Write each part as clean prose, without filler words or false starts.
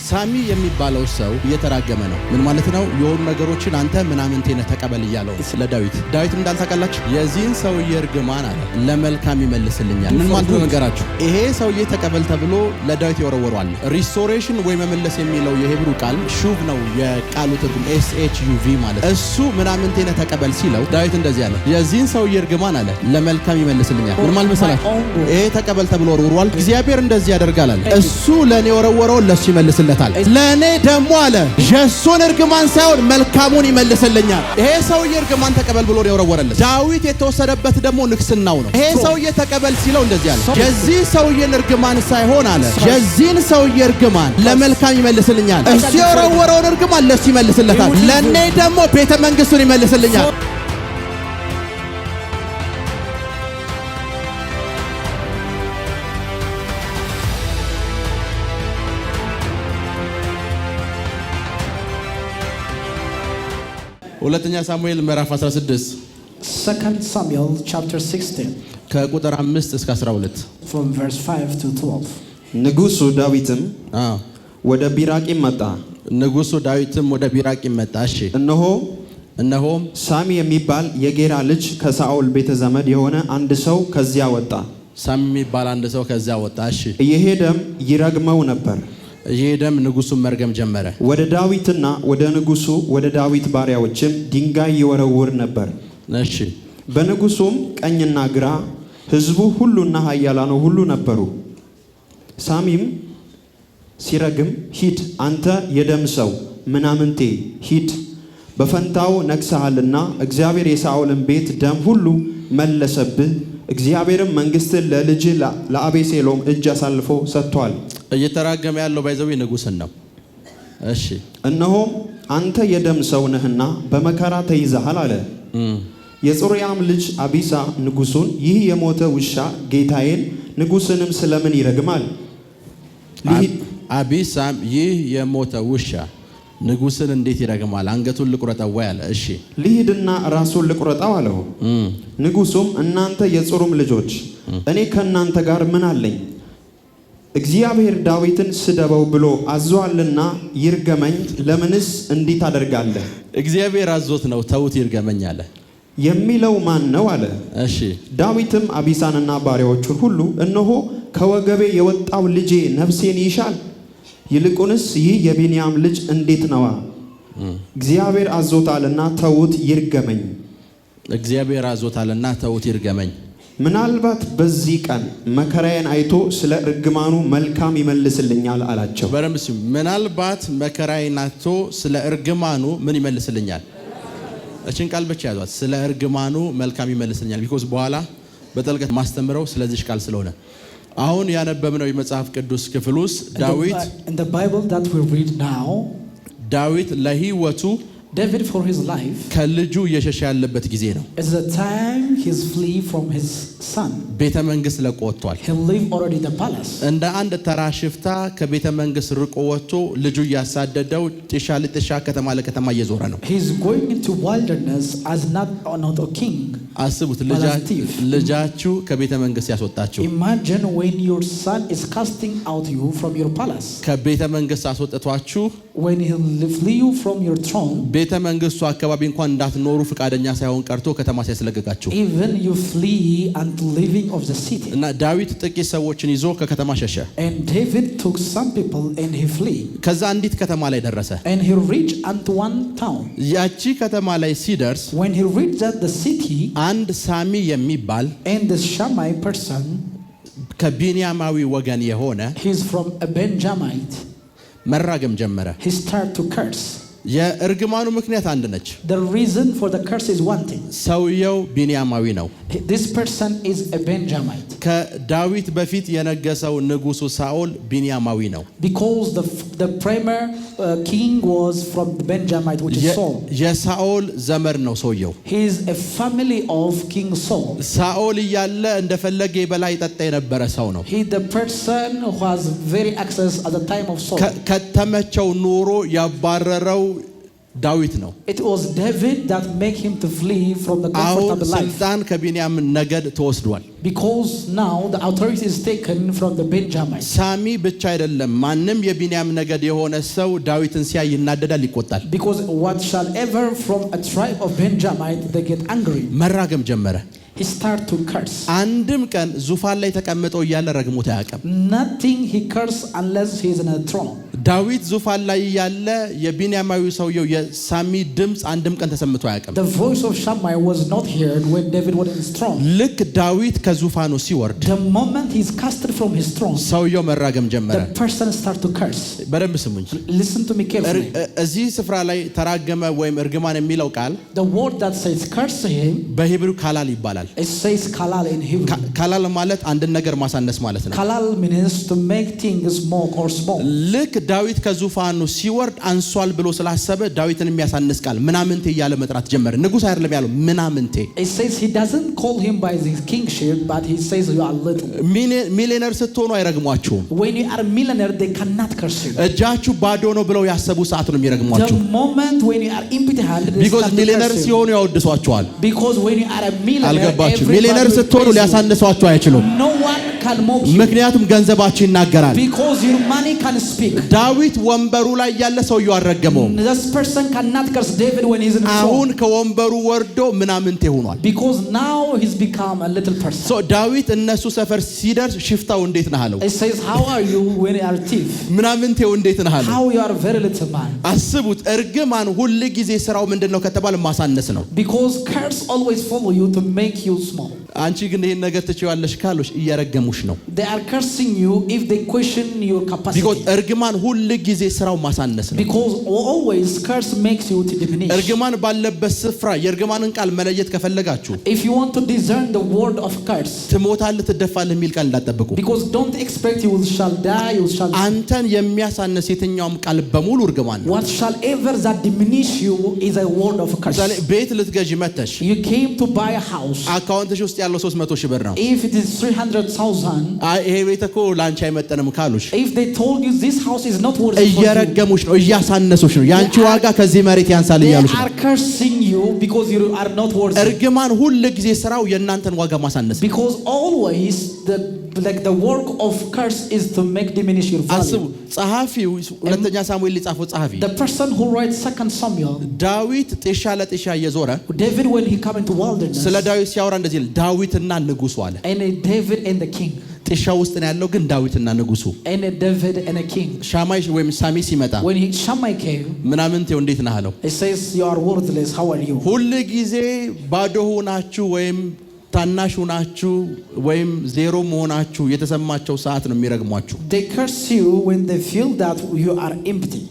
ሳሚ የሚባለው ሰው እየተራገመ ነው። ምን ማለት ነው? የሆኑ ነገሮችን አንተ ምናምንቴ ነህ ተቀበል እያለው ለዳዊት እንዳልታውቃላችሁ የዚህን ሰውዬ እርግማን አለ ለመልካም ይመልስልኛል። ምን ማለት ነው ነገራችሁ? ይሄ ሰውዬ ተቀበል ተብሎ ለዳዊት ይወረወሯል። ሪስቶሬሽን ወይ መመለስ የሚለው የሄብሩ ቃል ሹቭ ነው የቃሉ ትርጉም SHUV ማለት እሱ ምናምንቴ ነህ ተቀበል ሲለው ዳዊት እንደዚህ አለ የዚህን ሰውዬ እርግማን አለ ለመልካም ይመልስልኛል። ምን ማለት መሰላችሁ? ይሄ ተቀበል ተብሎ ወርውሯል። እግዚአብሔር እንደዚህ ያደርጋል አለ እሱ ለኔ ወረወረው ለሱ ይመልስለታል። ለኔ ደግሞ አለ የሱን እርግማን ሳይሆን መልካሙን ይመልስልኛል። ይሄ ሰውዬ እርግማን ተቀበል ብሎ የወረወረለት ዳዊት የተወሰደበት ደግሞ ንግስናው ነው። ይሄ ሰውዬ ተቀበል ሲለው እንደዚህ አለ የዚህ ሰውዬን እርግማን ሳይሆን አለ የዚህን ሰውዬ እርግማን ለመልካም ይመልስልኛል። እሱ የወረወረውን እርግማን ለሱ ይመልስለታል። ለኔ ደግሞ ቤተ መንግስቱን ይመልስልኛል። ሁለተኛ ሳሙኤል ምዕራፍ 16 Second Samuel chapter 16 ከቁጥር 5 እስከ 12 from verse 5 to 12 ንጉሡ ዳዊትም ወደ ቢራቂም መጣ። ንጉሡ ዳዊትም ወደ ቢራቂም መጣ። እሺ እነሆ ሳሚ የሚባል የጌራ ልጅ ከሳኦል ቤተ ዘመድ የሆነ አንድ ሰው ከዚያ ወጣ። ሳሚ የሚባል አንድ ሰው ከዚያ ወጣ። እሺ እየሄደም ይረግመው ነበር። እየሄደም ንጉሡን መርገም ጀመረ። ወደ ዳዊትና ወደ ንጉሡ ወደ ዳዊት ባሪያዎችም ድንጋይ ይወረውር ነበር። እሺ በንጉሡም ቀኝና ግራ ሕዝቡ ሁሉና ኃያላኑ ሁሉ ነበሩ። ሳሚም ሲረግም ሂድ አንተ የደም ሰው ምናምንቴ ሂድ፣ በፈንታው ነግሠሃልና እግዚአብሔር የሳኦልን ቤት ደም ሁሉ መለሰብህ፣ እግዚአብሔርም መንግሥትን ለልጅ ለአቤሴሎም እጅ አሳልፎ ሰጥቷል። እየተራገመ ያለው ባይዘው ንጉሥን ነው። እሺ እነሆም አንተ የደም ሰው ነህና በመከራ ተይዘሃል አለ። የጽሩያም ልጅ አቢሳ ንጉሡን ይህ የሞተ ውሻ ጌታዬን ንጉሥንም ስለምን ይረግማል? አቢሳም ይህ የሞተ ውሻ ንጉሥን እንዴት ይረግማል? አንገቱን ልቁረጠው ወይ አለ። እሺ ልሂድና ራሱን ልቁረጠው አለው። ንጉሡም እናንተ የጽሩም ልጆች እኔ ከእናንተ ጋር ምን አለኝ? እግዚአብሔር ዳዊትን ስደበው ብሎ አዟልና ይርገመኝ፣ ለምንስ እንዲህ ታደርጋለህ? እግዚአብሔር አዞት ነው ተውት ይርገመኝ አለ። የሚለው ማን ነው አለ። እሺ ዳዊትም አቢሳንና ባሪያዎቹን ሁሉ እነሆ ከወገቤ የወጣው ልጄ ነፍሴን ይሻል፣ ይልቁንስ ይህ የቢንያም ልጅ እንዴት ነዋ? እግዚአብሔር አዞታልና ተውት ይርገመኝ። እግዚአብሔር አዞታልና ተውት ይርገመኝ። ምናልባት በዚህ ቀን መከራዬን አይቶ ስለ እርግማኑ መልካም ይመልስልኛል አላቸው። በረምስ ምናልባት መከራዬን አይቶ ስለ እርግማኑ ምን ይመልስልኛል? እችን ቃል ብቻ ያዟት። ስለ እርግማኑ መልካም ይመልስልኛል። ቢኮዝ በኋላ በጥልቀት ማስተምረው ስለዚህ ቃል ስለሆነ አሁን ያነበብነው የመጽሐፍ ቅዱስ ክፍል ውስጥ ዳዊት ለሕይወቱ David for his life ከልጁ እየሸሸ ያለበት ጊዜ ነው። is the time he's flee from his son. ቤተ መንግስት ለቆ ወጥቷል። He live already in the palace. እንደ አንድ ተራ ሽፍታ ከቤተ መንግስት ርቆ ወጥቶ ልጁ ያሳደደው ጥሻ ለጥሻ ከተማ ለከተማ እየዞረ ነው። He's going into wilderness as not a king. አስቡት ልጃችሁ ከቤተ መንግስት ያስወጣችሁ። Imagine when your son is casting out you from your palace. ከቤተ መንግስት አስወጥቷችሁ when he flee you from your throne. ቤተ መንግስቱ አካባቢ እንኳን እንዳትኖሩ ፍቃደኛ ሳይሆን ቀርቶ ከተማ ሲያስለቅቃችሁ even you flee and living of the city. እና ዳዊት ጥቂት ሰዎችን ይዞ ከከተማ ሸሸ። and David took some people and he flee. ከዛ አንዲት ከተማ ላይ ደረሰ። and he reached unto one town. ያቺ ከተማ ላይ ሲደርስ when he reached at the city አንድ ሳሚ የሚባል and the Shammai person ከቢንያማዊ ወገን የሆነ he is from a Benjamite መራገም ጀመረ። he started to curse. የእርግማኑ ምክንያት አንድ ነች። the reason for the curse is one thing. ሰውየው ቢንያማዊ ነው። this person is a Benjamite. ከዳዊት በፊት የነገሰው ንጉሱ ሳኦል ቢንያማዊ ነው። because the primer king was from the Benjamite which is Saul. የሳኦል ዘመድ ነው ሰውየው። he is a family of King Saul. ሳኦል ያለ እንደፈለገ በላይ ጠጣ የነበረ ሰው ነው። he the person who has very access at the time of Saul. ከተመቸው ኑሮ ያባረረው ዳዊት ነው። It was David that made him to flee from the comfortable life. ስልጣን ከቢንያም ነገድ ተወስዷል። Because now the authority is taken from the Benjamites. ሳሚ ብቻ አይደለም ማንም የቢንያም ነገድ የሆነ ሰው ዳዊትን ሲያይ ይናደዳል፣ ይቆጣል። Because what shall ever from a tribe of Benjamin they get angry. መራገም ጀመረ። He started to curse. አንድም ቀን ዙፋን ላይ ተቀምጦ እያለ ረግሞት አያውቅም። Nothing he curse unless he is in a throne. ዳዊት ዙፋን ላይ ያለ የቢንያማዊ ሰውየው የሳሚ ድምጽ አንድም ቀን ተሰምቶ አያውቅም። The voice of Shammai was not heard when David was in his throne. ልክ ዳዊት ከዙፋኑ ሲወርድ The moment he is casted from his throne, ሰውየው መራገም ጀመረ። the person start to curse. በደንብ ስሙኝ። Listen to me carefully. እዚህ ስፍራ ላይ ተራገመ ወይም እርግማን የሚለው ቃል The word that says curse him, በሂብሩ ካላል ይባላል። it says kalal in Hebrew. ካላል ማለት አንድን ነገር ማሳነስ ማለት ነው። Kalal means to make things small or small. ልክ ዳዊት ከዙፋኑ ሲወርድ አንሷል ብሎ ስላሰበ ዳዊትን የሚያሳንስ ቃል ምናምንቴ እያለ መጥራት ጀመረ። ንጉሥ አይደለም ያለው ምናምንቴ። It says he doesn't call him by his kingship, but he says you are little. ሚሊዮነር ስትሆኑ አይረግሟችሁም። When you are a millionaire, they cannot curse you. እጃችሁ ባዶ ነው ብለው ያሰቡ ሰዓት ነው የሚረግሟችሁ። The moment when you are empty-handed, they because start to ሚሊዮነር curse you. ሲሆኑ ያወድሷቸዋል። Because when you are a millionaire, አልገባችሁ? everybody ሚሊዮነር will ስትሆኑ praise you. ሊያሳንሷችሁ አይችሉም። No one can mock you. ምክንያቱም ገንዘባችሁ ይናገራል። Because your money can speak. ዳዊት ወንበሩ ላይ ያለ ሰውየው አልረገመውም። This person cannot curse David when he's in the አሁን throne. ከወንበሩ ወርዶ ምናምንቴ ሆኗል። Because now he's become a little person. ዳዊት እነሱ ሰፈር ሲደርስ ሽፍታው እንዴት ነህ አለው። It says, how are you when you are a thief? ምናምንቴው እንዴት ነህ አለው። How you are very little man. አስቡት፣ እርግማን ሁል ጊዜ ስራው ምንድነው ከተባለ ማሳነስ ነው። Because curse always follow you to make you small. አንቺ ግን ይሄን ነገር ትችያለሽ ካሉሽ እየረገሙሽ ነው። They are cursing you if they question your capacity. because እርግማን ሁል ጊዜ ስራው ማሳነስ ነው። Because always curse makes you to diminish. እርግማን ባለበት ስፍራ የእርግማንን ቃል መለየት ከፈለጋችሁ If you want to discern the word of curse, ትሞታለህ ትደፋለህ የሚል ቃል እንዳትጠብቁ። because don't expect you shall die, you shall. አንተን የሚያሳነስ የትኛውም ቃል በሙሉ እርግማን ነው። What shall ever that diminish you is a word of curse. ምሳሌ ቤት ልትገዢ መተሽ You came to buy a house. አካውንትሽ ውስጥ ያለው 300 ሺህ ብር ነው። If it is 300,000, ይሄ ቤት እኮ ላንቺ አይመጠንም ካሉሽ if they told you this house is not worth it for you, እየረገሙሽ ነው፣ እያሳነሱሽ ነው። ያንቺ ዋጋ ከዚህ መሬት ያንሳል they እያሉሽ ነው። are cursing you because you are not worth it. እርግማን ሁል ጊዜ ስራው የእናንተን ዋጋ ማሳነስ ነው። Because always the work of curse is to make diminish your አስቡ፣ value. ጸሐፊው ሁለተኛ ሳሙኤል ሊጻፈው ጸሐፊ The person who writes 2 Samuel, ዳዊት ጤሻ ለጤሻ እየዞረ David when he come into wilderness, ስለ ዳዊት ሲያወራ እንደዚህ ይላል፣ ዳዊትና ንጉሱ አለ። and a David and the king, ጤሻ ውስጥ ነው ያለው ግን ዳዊትና ንጉሱ። and a David and a king. ሻማይ ወይም ሳሚ ሲመጣ When Shammai came, ምናምንቴው እንዴት ነህ አለው። he says you are worthless, how are you? ሁል ጊዜ ባዶ ሆናችሁ ወይም ታናሽ ሆናችሁ ወይም ዜሮ መሆናችሁ የተሰማቸው ሰዓት ነው የሚረግሟችሁ። They curse you when they feel that you are empty.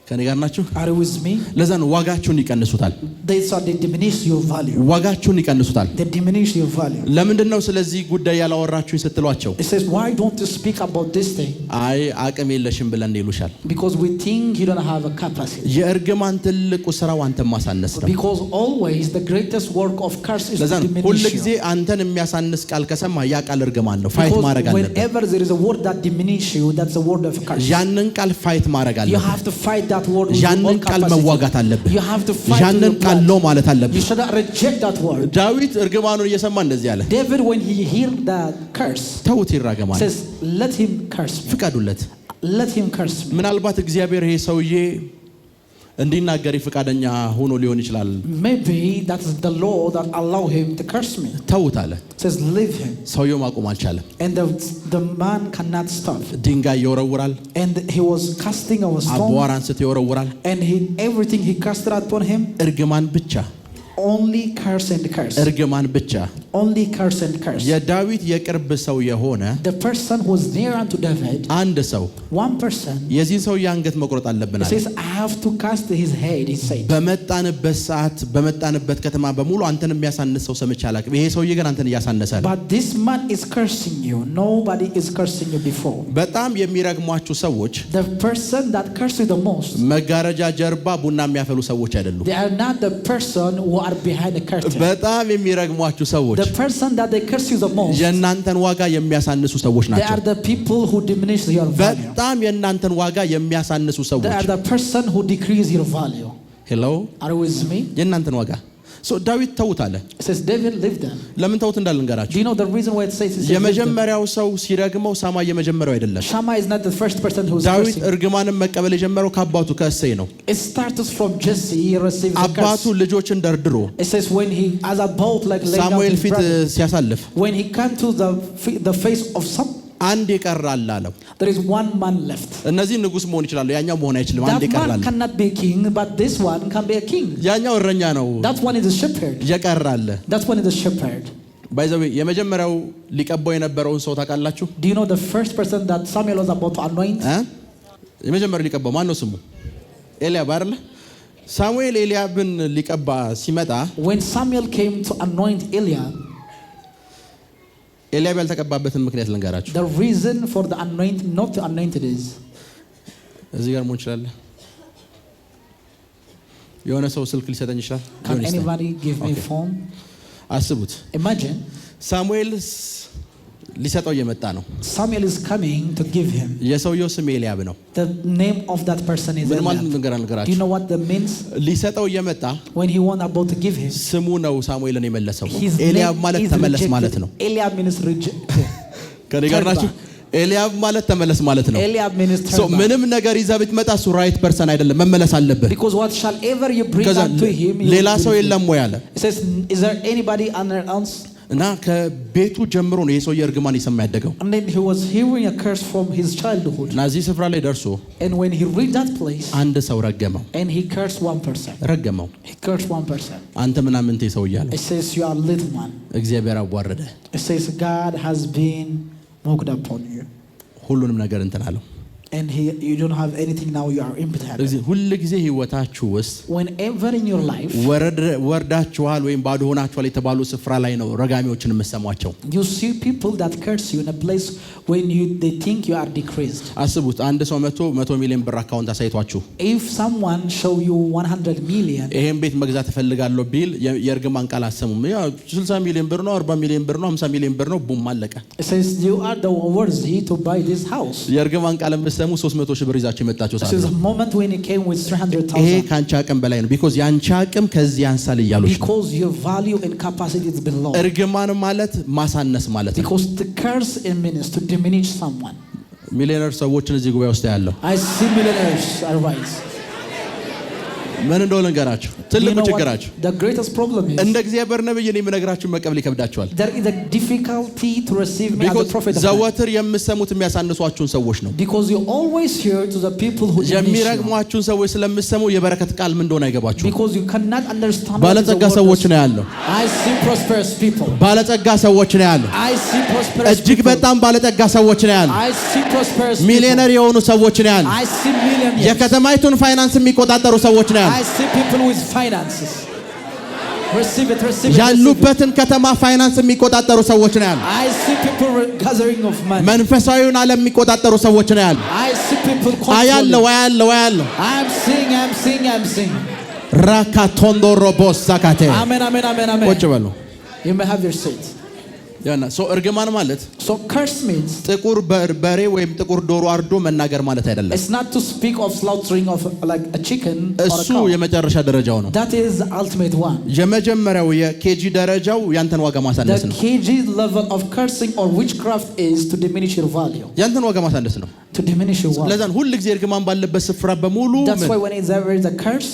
ከኔ ጋር ናችሁ? Are you with me? ለዛ ነው ዋጋችሁን ይቀንሱታል። They diminish your value. ዋጋችሁን ይቀንሱታል። They diminish your value. ለምንድን ነው ስለዚህ ጉዳይ ያላወራችሁኝ ስትሏቸው፣ It says, why don't you speak about this thing? አይ አቅም የለሽም ብለን ይሉሻል። Because we think you don't have a capacity. የእርግማን ትልቁ ስራው አንተን ማሳነስ ነው። Because always the greatest work of curse is ለዛ to ነው ሁል diminish ጊዜ you. አንተን የሚያሳንስ ቃል ከሰማ ያ ቃል እርግማን ነው። ፋይት ማድረግ Because አለበት። whenever there is a word that diminish you, that's a word of curse. ያንን ቃል ፋይት ማድረግ You አለበት። have to fight that word with ያንን all ቃል capacity. መዋጋት አለብህ። You have to fight with ያንን your ቃል blood. ነው ማለት አለብህ። You should not reject that word. ዳዊት እርግማኑን እየሰማ እንደዚህ አለ፣ David when he heard the curse, ተውት ይራገማል፣ says, let him curse me. ፍቀዱለት። Let him curse me. ምናልባት እግዚአብሔር ይሄ ሰውዬ እንዲናገር ፈቃደኛ ሆኖ ሊሆን ይችላል። Maybe that is the law that allow him to curse me. ተውት አለ። Says leave him. ሰውየው ማቆም አልቻለም። And the man cannot stop. ድንጋይ ይወረውራል፣ And he was casting of a stone. አቧራ አንስቶ ይወረውራል። And everything he casted upon him, እርግማን ብቻ፣ only curse and curse. እርግማን ብቻ። Only curse and curse. የዳዊት የቅርብ ሰው የሆነ The person who was near unto David, አንድ ሰው one person, የዚህ ሰውዬ አንገት መቁረጥ አለብን አለ። says, I have to cast his head, he said. በመጣንበት ሰዓት በመጣንበት ከተማ በሙሉ አንተን የሚያሳንስ ሰው ሰምቼ አላውቅም። ይሄ ሰውዬ ግን አንተን እያሳነሰ ነው። But this man is cursing you. Nobody is cursing you before. በጣም የሚረግሟችሁ ሰዎች The person that curses you the most, መጋረጃ ጀርባ ቡና የሚያፈሉ ሰዎች አይደሉም። they are not the person who are behind the curtain. በጣም የሚረግሟችሁ ሰዎች The person that they curse you the most, የእናንተን ዋጋ የሚያሳንሱ ሰዎች they ናቸው። are the people who diminish your value. በጣም የእናንተን ዋጋ የሚያሳንሱ They ሰዎች are the person who decrease your value. ሄሎ Are you with me? የእናንተን ዋጋ ዳዊት ተውት አለ። It says David lived them. ለምን ተውት እንዳልንገራችሁ? Do you know the reason why it says he lived them? የመጀመሪያው ሰው ሲረግመው ሳማ የመጀመሪያው አይደለም። Shammah is not the first person who is ዳዊት cursing. እርግማንን መቀበል የጀመረው ከአባቱ ከእሴይ ነው። It starts from Jesse. He received the አባቱ curse. ልጆችን ደርድሮ It says when he as a bolt like laying out ሳሙኤል his ፊት brother. ሲያሳልፍ When he came to the face of some, አንድ ይቀራል አለው። there is one man left. እነዚህ ንጉስ መሆን ይችላሉ፣ ያኛው መሆን አይችልም። አንድ That ይቀራል። man cannot be king, but this one can be a king. ያኛው እረኛ ነው። That one is a shepherd. ይቀራል። That one is a shepherd. ባይ ዘ ዌይ የመጀመሪያው ሊቀባው የነበረውን ሰው ታውቃላችሁ? Do you know the first person that Samuel was about to anoint? የመጀመሪያው ሊቀባው ማን ነው ስሙ? ኤልያብ አይደለ? ሳሙኤል ኤልያብን ሊቀባ ሲመጣ When Samuel came to anoint Eliab, ኤልያብ ያልተቀባበትን ምክንያት ልንገራችሁ። the reason for the anointing not to anoint it is እዚህ ጋር ሞን ይችላል። የሆነ ሰው ስልክ ሊሰጠኝ ይችላል። can anybody give me phone? አስቡት። Imagine ሳሙኤል ሊሰጠው እየመጣ ነው። Samuel is coming to give him. የሰውየው ስም ኤልያብ ነው። The name of that person is ምን ማለት Eliab. Do ልንገራችሁ? you know what that means? ሊሰጠው እየመጣ When he was about to give him, ስሙ ነው ሳሙኤልን የመለሰው። his ኤልያብ name ማለት is ተመለስ rejected. ማለት ነው። Eliab means rejected. ከኔ ጋር ናችሁ? ኤልያብ ማለት ተመለስ ማለት ነው። Eliab means ሶ turn back. ምንም ነገር ይዘህ ብትመጣ እሱ ራይት ፐርሰን አይደለም፣ መመለስ አለበት። Because what shall ever you bring ከዛ unto him, you ሌላ will ሰው give የለም ወይ አለ። him. It says, is there anybody under else? እና ከቤቱ ጀምሮ ነው የሰውዬ እርግማን ይሰማ ያደገው። And then he was hearing a curse from his childhood. እና እዚህ ስፍራ ላይ ደርሶ And when he reached that place, አንድ ሰው ረገመው። and he cursed one person. ረገመው። He cursed one person. አንተ ምናምንቴ ሰው እያለው It says, you are little man. እግዚአብሔር አዋረደ። It says, God has been mocked upon you. ሁሉንም ነገር እንትን አለው። And you don't have anything now, you are impotent. ሁሉ ጊዜ ህይወታችሁ ውስጥ Whenever in your life, ወርዳችኋል ወይም ባዶ ሆናችኋል የተባሉ ስፍራ ላይ ነው ረጋሚዎችን የምትሰሟቸው። you see people that curse you in a place when they think you are decreased. አስቡት፣ አንድ ሰው 100 ሚሊዮን ብር አካውንት አሳይቷችሁ If someone show you 100 million, ይሄን ቤት መግዛት እፈልጋለሁ ቢል የእርግማን ቃል አሰሙም። ያ 60 ሚሊዮን ብር ነው፣ 40 ሚሊዮን ብር ነው፣ 50 ሚሊዮን ብር ነው፣ ቡም አለቀ። it says you are the worthy to buy this house. የእርግማን ቃል የምትሰሙ 300 ሺህ ብር ይዛችሁ የመጣችሁ This is a moment when he came with ይሄ 300,000. ካንቺ አቅም በላይ ነው። ቢኮዝ ያንቺ አቅም ከዚህ ያንሳል እያሉሽ ነው። Because your value and capacity is below. እርግማን ማለት ማሳነስ ማለት ነው። Because the curse it means to diminish someone. ሚሊዮነር ሰዎችን እዚህ ጉባኤ ውስጥ ያለው I see millionaires arise. ምን እንደሆነ ልንገራችሁ። ትልቁ ችግራችሁ the greatest problem is እንደ እግዚአብሔር ነብይ እኔ የምነግራችሁ መቀበል ይከብዳችኋል። there is a difficulty to receive me as a prophet of God. ዘወትር የምትሰሙት የሚያሳንሷችሁን ሰዎች ነው። Because you always hear to the people who diminish you. የሚረግሟችሁን ሰዎች ስለምትሰሙ የበረከት ቃል ምን እንደሆነ አይገባችሁም። Because you cannot understand. ባለጸጋ ሰዎች ነው ያለው። I see prosperous people. ባለጸጋ ሰዎች ነው ያለው። I see prosperous እጅግ people. በጣም ባለጸጋ ሰዎች ነው ያለው። I see prosperous people. ሚሊዮነር የሆኑ ሰዎች ነው ያለው። I see millionaires. የከተማይቱን ፋይናንስ የሚቆጣጠሩ ሰዎች ነው ያለው። I see people with finances. Receive it, receive it. ያሉበትን ከተማ ፋይናንስ የሚቆጣጠሩ ሰዎች ነው ያለው። I see people gathering of money. መንፈሳዊውን ዓለም የሚቆጣጠሩ ሰዎች ነው ያለው። I see people አያለው controlling. አያለው I'm seeing. ራካቶንዶ ሮቦስ ሳካቴ Amen. ቁጭ በሉ። You may have your seat. ያና ሶ እርግማን ማለት So curse means ጥቁር በሬ ወይም ጥቁር ዶሮ አርዶ መናገር ማለት አይደለም። it's not to speak of slaughtering of like a chicken or a እሱ cow. የመጨረሻ ደረጃው ነው። That is the ultimate one. የመጀመሪያው የኬጂ ደረጃው ያንተን ዋጋ ማሳነስ The ነው። kg level of cursing or witchcraft is to diminish your value. ያንተን ዋጋ ማሳነስ ነው። To diminish your value. ለዛን ሁሉ ጊዜ እርግማን ባለበት ስፍራ በሙሉ That's why when there is a curse,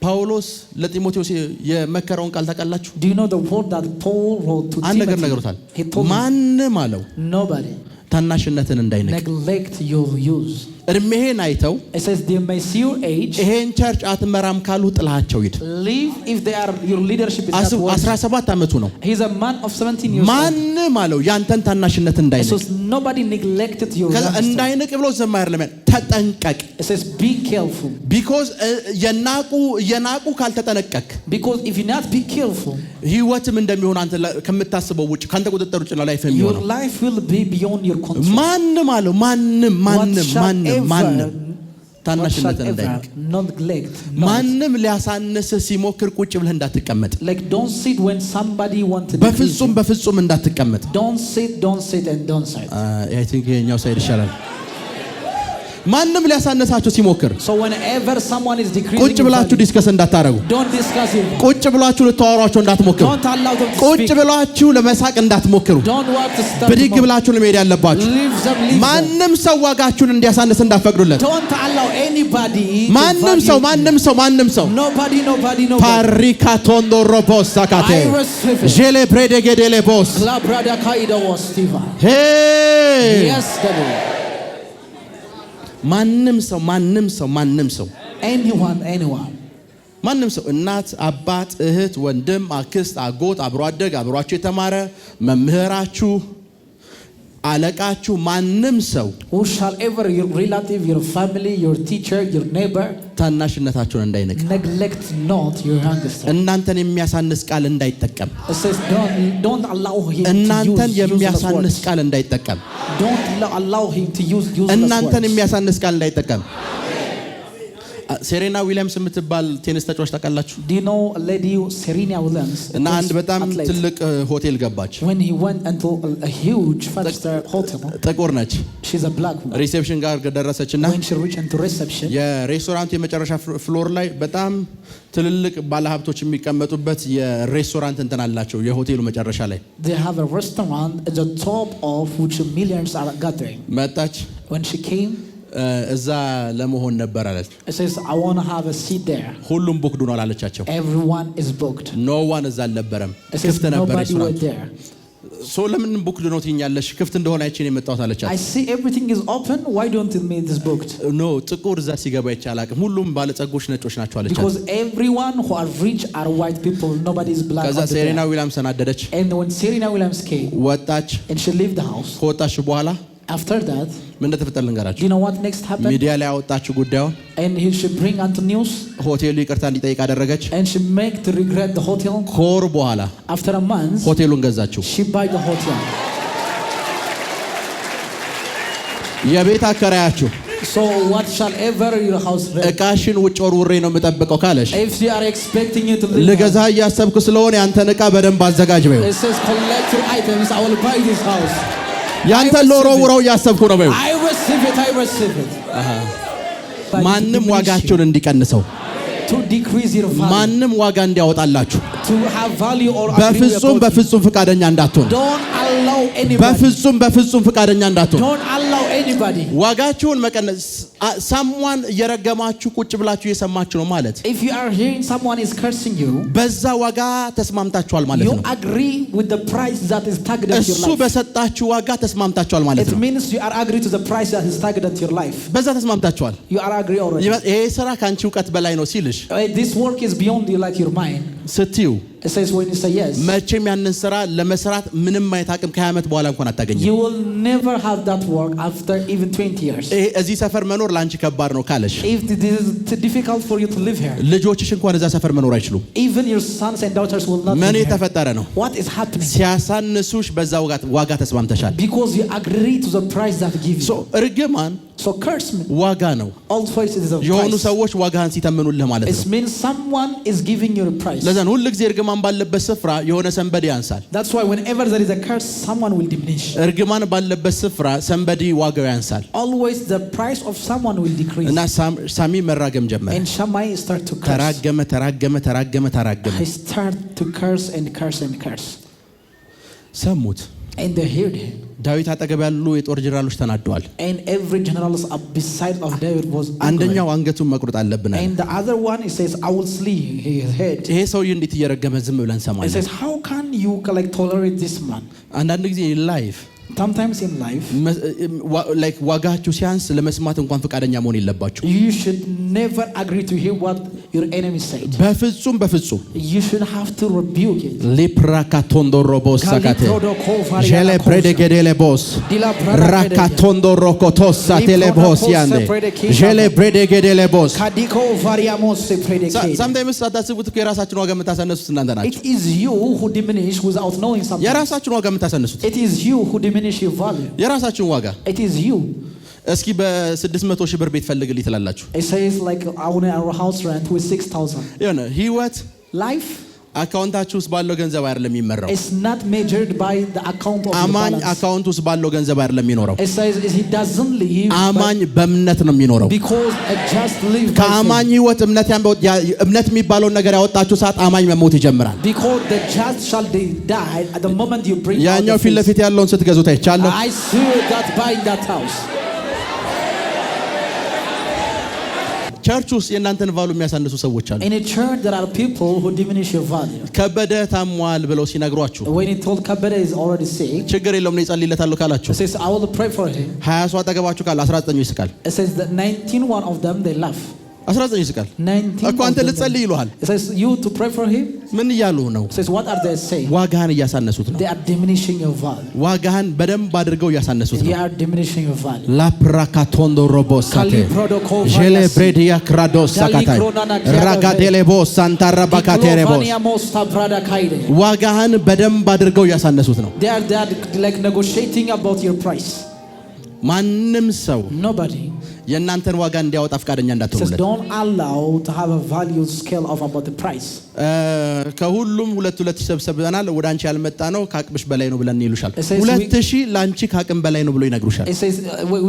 ጳውሎስ ለጢሞቴዎስ የመከረውን ቃል ታውቃላችሁ? do you know the word that Paul wrote to አንድ ነገር Timothy? ነገሩታል። He told him, ማንም አለው nobody ታናሽነትን እንዳይነቅ neglect your use. እድሜህን አይተው It says they may see your age, ይሄን ቸርች አትመራም ካሉ ጥላቸው ሂድ። leave if they are your leadership is not worth. 17 ዓመቱ ነው። He's a man of 17 years old. ማንም አለው ያንተን ታናሽነት እንዳይነቅ። It says nobody neglected your ከዛ youngster. እንዳይነቅ ብሎ ዝም አይደለም፣ ተጠንቀቅ። It says be careful. ቢኮዝ የናቁ ካልተጠነቀቅ Because if you not be careful, ህይወትም እንደሚሆን አንተ ከምታስበው ውጭ ካንተ ቁጥጥር ውጭ ነው ላይፍ your የሚሆነው። life will be beyond your control. ማንም አለው ማንም ታናሽነትን እንዳይነቅ። Not neglect. ማንም ሊያሳንስህ ሲሞክር ቁጭ ብለህ እንዳትቀመጥ። Like don't sit when somebody wants to decrease you. በፍጹም እንዳትቀመጥ። Don't sit and don't sit. አይ ቲንክ ይሄኛው ሳይድ ይሻላል። ማንም ሊያሳነሳችሁ ሲሞክር So whenever someone is decreasing ቁጭ in ብላችሁ value, ዲስከስ እንዳታረጉ። don't discuss it. ቁጭ ብላችሁ ልታወሯቸው እንዳትሞክሩ። Don't allow them to ቁጭ speak. ብላችሁ ለመሳቅ እንዳትሞክሩ። Don't want to start ብድግ to mock. ብላችሁ ለመሄድ ያለባችሁ። Leave them. ማንም ሰው ዋጋችሁን እንዲያሳንስ እንዳትፈቅዱለት። Don't allow anybody ማንም to ሰው value. ማንም ሰው ማንም ሰው Nobody. ፓሪካቶንዶ ሮቦስ ሳካቴ I receive it. ጄሌ ብሬዴጌዴሌ ቦስ La brada kaida was Stephen. ሄ Yes, devil. ማንም ሰው ማንም ሰው ማንም ሰው Anyone. ማንም ሰው እናት፣ አባት፣ እህት፣ ወንድም፣ አክስት፣ አጎት፣ አብሮ አደግ፣ አብሯችሁ የተማረ መምህራችሁ፣ አለቃችሁ፣ ማንም ሰው Who shall ever, your relative, your family, your teacher, your neighbor, ታናሽነታችሁን እንዳይንቅ፣ neglect not your youngest. እናንተን የሚያሳንስ ቃል እንዳይጠቀም፣ It says don't allow him እናንተን to use useless የሚያሳንስ words. ቃል እንዳይጠቀም፣ Don't allow him to use useless እናንተን words. የሚያሳንስ ቃል እንዳይጠቀም። ሴሬና ዊሊያምስ የምትባል ቴኒስ ተጫዋች ታውቃላችሁ? Do you know Lady Serena Williams? እና አንድ በጣም athlete. ትልቅ ሆቴል ገባች። When he went into a huge five-star hotel, ጥቁር ነች። she's a black woman. ሪሴፕሽን ጋር ደረሰችና When she reached into reception, የሬስቶራንቱ የመጨረሻ ፍሎር ላይ በጣም ትልልቅ ባለሀብቶች የሚቀመጡበት የሬስቶራንት እንትን አላቸው። የሆቴሉ መጨረሻ ላይ they have a restaurant at the top of which millions are gathering. መጣች። When she came, እዛ ለመሆን ነበር አለች። it says, I want to have a seat there. ሁሉም ቡክድ ሆኗል አለቻቸው። Everyone is booked. ኖ ዋን እዛ አልነበረም። It says ክፍት ነበር nobody was ሬስቶራንቱ። there. ሶ ለምን ቡክድ ነው ትኛለሽ? ክፍት እንደሆነ አይቼ ነው የመጣሁት አለቻት። I see everything is open. Why don't you make this booked? ኖ ጥቁር እዛ ሲገባ ይቻላል። ሁሉም ባለጸጎች ነጮች ናቸው አለቻት። Because everyone who are rich are white people. Nobody is black. ከዛ out there. ሴሬና ዊሊያምስ ተናደደች። And when Serena Williams came ወጣች። and she left the house, ከወጣች በኋላ after that, ምን እንደተፈጠረ do ልንገራችሁ። you know what next happened? ሚዲያ ላይ ያወጣችሁ ጉዳዩን And he should bring unto news, ሆቴሉ ይቅርታ እንዲጠይቅ አደረገች። and she make to regret the hotel. ከወር በኋላ After a month, ሆቴሉን ገዛችሁ። she buy the hotel. የቤት አከራያችሁ So what shall ever your house rent? እቃሽን ውጭ ወርውሬ ነው የምጠብቀው ካለሽ If they are expecting you to live, ልገዛ እያሰብኩ ስለሆነ ያንተን እቃ በደንብ አዘጋጅ በይው። it says collect your items. I will buy this house. ያንተን ለወረውረው እያሰብኩ ነው በይው። I receive it. I receive it. But ማንም diminish ዋጋቸውን እንዲቀንሰው፣ to decrease your value, ማንም ዋጋ እንዲያወጣላችሁ to have value or agree በፍጹም about it. በፍጹም ፍቃደኛ እንዳትሆን። Don't allow anybody. በፍጹም ፍቃደኛ እንዳትሆን። Don't allow anybody. ዋጋችሁን መቀነስ ሳምዋን እየረገማችሁ ቁጭ ብላችሁ እየሰማችሁ ነው ማለት If you are hearing someone is cursing you, በዛ ዋጋ ተስማምታችኋል ማለት you ነው። agree with the price that is tagged at your እሱ life. በሰጣችሁ ዋጋ ተስማምታችኋል ማለት It ነው። means you are agree to the price that is tagged at your life. በዛ ተስማምታችኋል። You are agree already. ይሄ ስራ ካንቺ እውቀት በላይ ነው ሲልሽ This work is beyond you, like your mind. ስትዩ It says when you say yes, መቼም ያንን ስራ ለመስራት ምንም አይነት አቅም ከ20 ዓመት በኋላ እንኳን አታገኝም። you will never have that work after even 20 years. ይሄ እዚህ ሰፈር መኖር ላንቺ ከባድ ነው ካለሽ If it is too difficult for you to live here, ልጆችሽ እንኳን እዛ ሰፈር መኖር አይችሉም። even your sons and daughters will not ምን live here. የተፈጠረ ነው? What is happening? ሲያሳንሱሽ በዛ ዋጋ ተስማምተሻል። Because you agree to the price that give you. እርግማን So curse me. ዋጋ ነው። Also it is a የሆኑ price. ሰዎች ዋጋህን ሲተምኑልህ ማለት It ነው። means someone is giving you a price. ለዛን ሁሉ ጊዜ እርግማን ባለበት ስፍራ የሆነ ሰንበዲ ያንሳል። That's why whenever there is a curse, someone will diminish. እርግማን ባለበት ስፍራ ሰንበዲ ዋጋው ያንሳል Always the price of someone will decrease. እና ሳሚ መራገም ጀመረ። And Shammai start to curse. ተራገመ። He start to curse and curse and curse. ሰሙት። And they heard him. ዳዊት አጠገብ ያሉ የጦር ጀነራሎች ተናደዋል። And every general beside of David was angry. አንደኛው አንገቱን መቁረጥ አለብን አለ። And the other one, he says, I will slay his head. ይሄ ሰውዬ እንዴት እየረገመ ዝም ብለን He ሰማለን? says, how can you like tolerate this man? አንዳንድ ጊዜ ላይፍ Sometimes in life, like ዋጋችሁ ሲያንስ ለመስማት እንኳን ፈቃደኛ መሆን የለባችሁ። you should never agree to hear what your enemy said. በፍጹም You should have to rebuke it. ሊፕራካቶንዶ ሮቦስ ሳካቴ ጀለ ፕሬዴጌዴሌ ቦስ ራካቶንዶ ሮኮቶስ ሳቴሌ ቦስ ያንዴ ጀለ ፕሬዴጌዴሌ ቦስ sometimes ሳታስቡት እኮ የራሳችሁን ዋጋ የምታሳነሱት እናንተ ናችሁ። It is you who diminish without knowing something. የራሳችሁን ዋጋ የምታሳነሱት It is you who diminish your value. የራሳችሁን ዋጋ It is you. እስኪ በ600 ሺህ ብር ቤት ፈልግልኝ ትላላችሁ። It says like our house rent with 6,000. የሆነ ህይወት Life አካውንታችሁ ውስጥ ባለው ገንዘብ አይደለም የሚመራው። It's not measured by the account of አማኝ the balance. አካውንት ውስጥ ባለው ገንዘብ አይደለም የሚኖረው። It says he doesn't live አማኝ በእምነት ነው የሚኖረው። because a just live by ከአማኝ ህይወት እምነት የሚባለው ነገር ያወጣችሁ ሰዓት አማኝ መሞት ይጀምራል። because the just shall die at the moment you bring out ያኛው the ፊት ለፊት ያለውን ስትገዙት አይቻለሁ። I see that buying that house. ቸርች ውስጥ የእናንተን ቫሉ የሚያሳንሱ ሰዎች አሉ። In a church there are people who diminish your value. ከበደ ታሟል ብለው ሲነግሯችሁ When he told Kabede is already sick, ችግር የለውም ነው ይጸልይለታለሁ ካላችሁ he says I will pray for him. 20 ሰው አጠገባችሁ ካለ 19 ይስቃል። It says that 19 one of them they laugh. 19 ይስቃል። 19 እኮ አንተ ልጸልይ ይሉሃል። It says you to pray for him. ምን እያሉ ነው? It says what are they saying? ዋጋህን እያሳነሱት ነው። They are diminishing your value. ዋጋህን በደንብ አድርገው እያሳነሱት They ነው። are diminishing your value. ላፕራካቶንዶ ሮቦሳቴ Kaliprodoko ጄሌ ብሬዲያ ክራዶስ ሳካታይ ራጋዴሌቦስ ሳንታራባካቴሬቦስ Kalifania mosta brada kaide. ዋጋህን በደንብ አድርገው እያሳነሱት ነው። They are like negotiating about your price. ማንም ሰው Nobody የእናንተን ዋጋ እንዲያወጣ ፍቃደኛ says እንዳትሆኑለት። don't allow to have a value scale of about the price. ከሁሉም 2 ሰብስበናል ወደ አንቺ ያልመጣ ነው ከአቅምሽ በላይ ነው ብለን ይሉሻል። It says 2000 ላንቺ ከአቅም በላይ ነው ብሎ ይነግሩሻል። It says